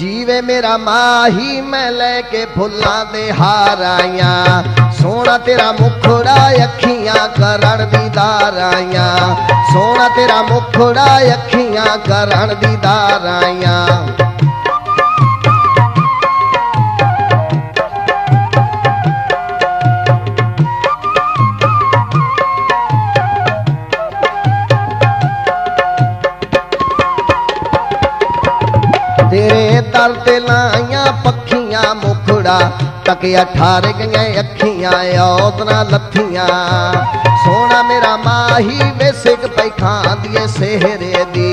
जीवे मेरा माही मैं लेके फुल्लां दे हार आया। सोना तेरा मुखड़ा अखियां करण दीदार आया। सोना तेरा मुखड़ा अखियां करण दीदार आया। तेरे दर ते लाइया पखियां मुखड़ा तकिया ठार गई अखियां औदना लथियां। सोना मेरा माही बेसिक पैखा दिए सेहरे दी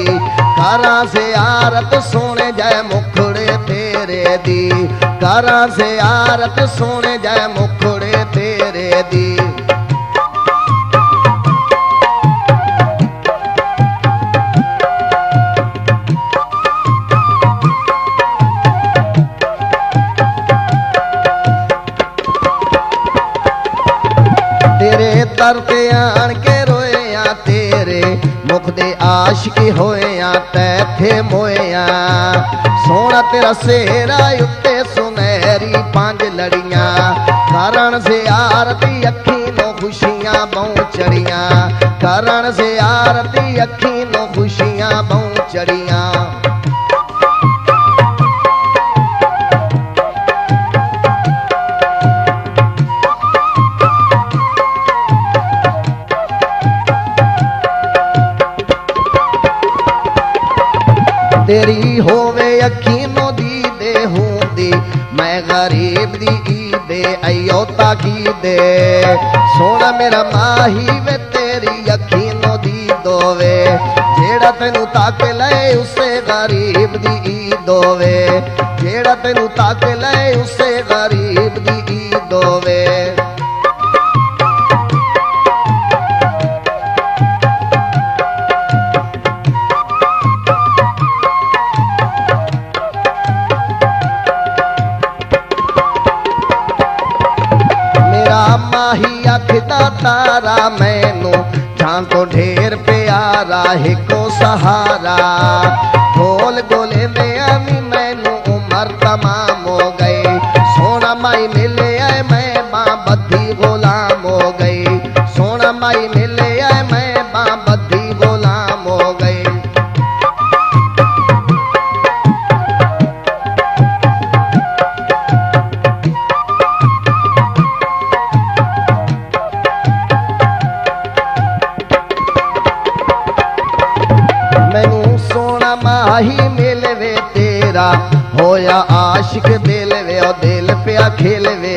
कारा से आरत सोने जाए मुखड़े तेरे दी। कारा से आरत सोने जाए मुखड़े तेरे दी। दर ते आन के रोया तेरे मुख दे आशिकी होया तैथे मोया। सोना तेरा सेहरा उत्ते सुनहरी पांच लड़ियां कारण से आरती अखी नो खुशियां बहु चढ़ियां। कारण से आरती अखी नो खुशियां बहु चढ़ियां। तेरी होवे यकीनो दी दे होंदी मैं गरीब दी ईदे अयोता की दे। सोना मेरा माही वे तेरी यकीनो दी दोवे जेड़ा तेनू ताक ले उसे गरीब दी ईद होवे। जेड़ा तेनू ताक ले उसे गरीब दी ईद होवे। माही अखदा तारा मैनू जान तो ढेर प्यारा है को सहारा। ढोल गोले में आवी मैनू उमर तमाम हो गई। सोना माई मिले आए मैं मां बद्धी गुलाम हो गई। सोना माई मिले आए मैं मां बद्धी गुलाम हो गई। माही मिलवे तेरा होया आशिक दिल वे ओ दिल पिया खेलवे।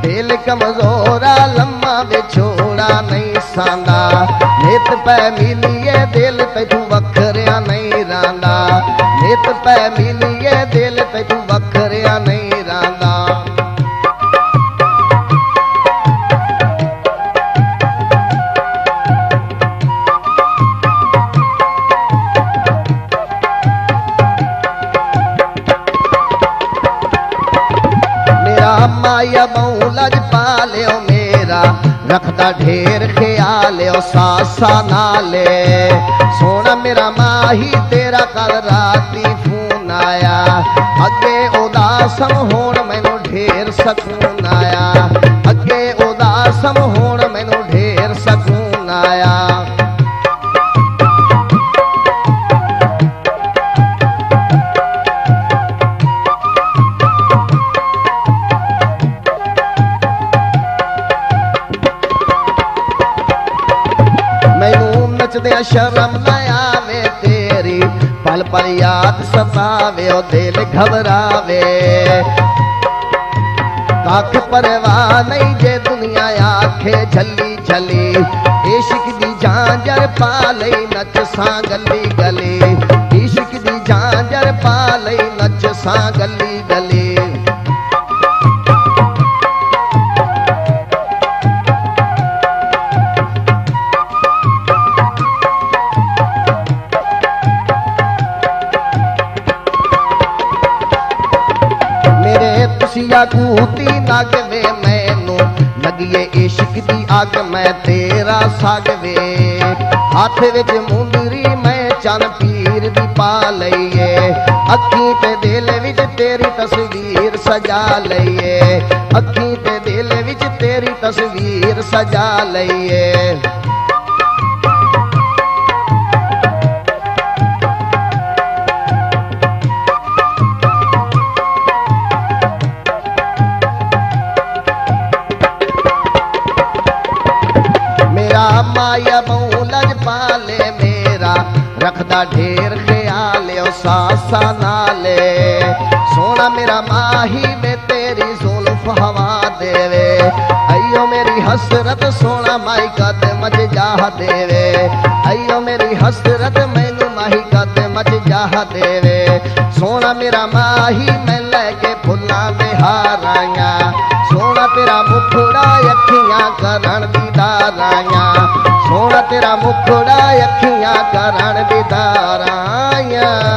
दिल कमजोरा लम्मा बिछोड़ा नहीं सांदा नित पै मिलिए दिल ते तू वखरिया नहीं रांदा। नित पै मिलिए दिल ते तू वखरिया नहीं रांदा। माया बहु लज पालियो मेरा रखदा ढेर ख्याल सासा नाले। सोना मेरा माही तेरा कल राती फोन आया अगे उदासम होण मैनू ढेर सकून आया। अगे उदासम होण मैनू ढेर सकून आया। शर्म न आवे तेरी पल पल याद सतावे ओ दिल घबरावे। कख परवाह नहीं जे दुनिया आखे झली झली। इश्क दी झांझर पा लई नच सां गली गली। इश्क दी झांझर पा लई नच सां गली गली। खुशियां कूती नग वे मैनू लगिए इश्क दी अग मैं तेरा सग वे। हाथ विच मुंदरी मैं चन पीर दी पा लईए ਅੱਖੀ ਤੇ ਦਿਲ ਵਿੱਚ ਤੇਰੀ ਤਸਵੀਰ ਸਜਾ ਲਈਏ, ਅੱਖੀ ਤੇ ਦਿਲ ਵਿੱਚ ਤੇਰੀ ਤਸਵੀਰ ਸਜਾ ਲਈਏ। मेरा माया बहुलज पाले मेरा रखदा ढेर ख्याल ओ सासा नाले। सोना मेरा माही में तेरी जुल्फ हवा देवे, अयो मेरी हसरत सोना माही कद मच जाह देवे, अयो मेरी हसरत मैनू माही कद मच जाह देवे। सोना मेरा माही मैं लैके फुल्लां दे हारां, सोना तेरा मुखड़ा अखियां करन दीदारां, सोना तेरा मुखड़ा अखियां करन दीदारां।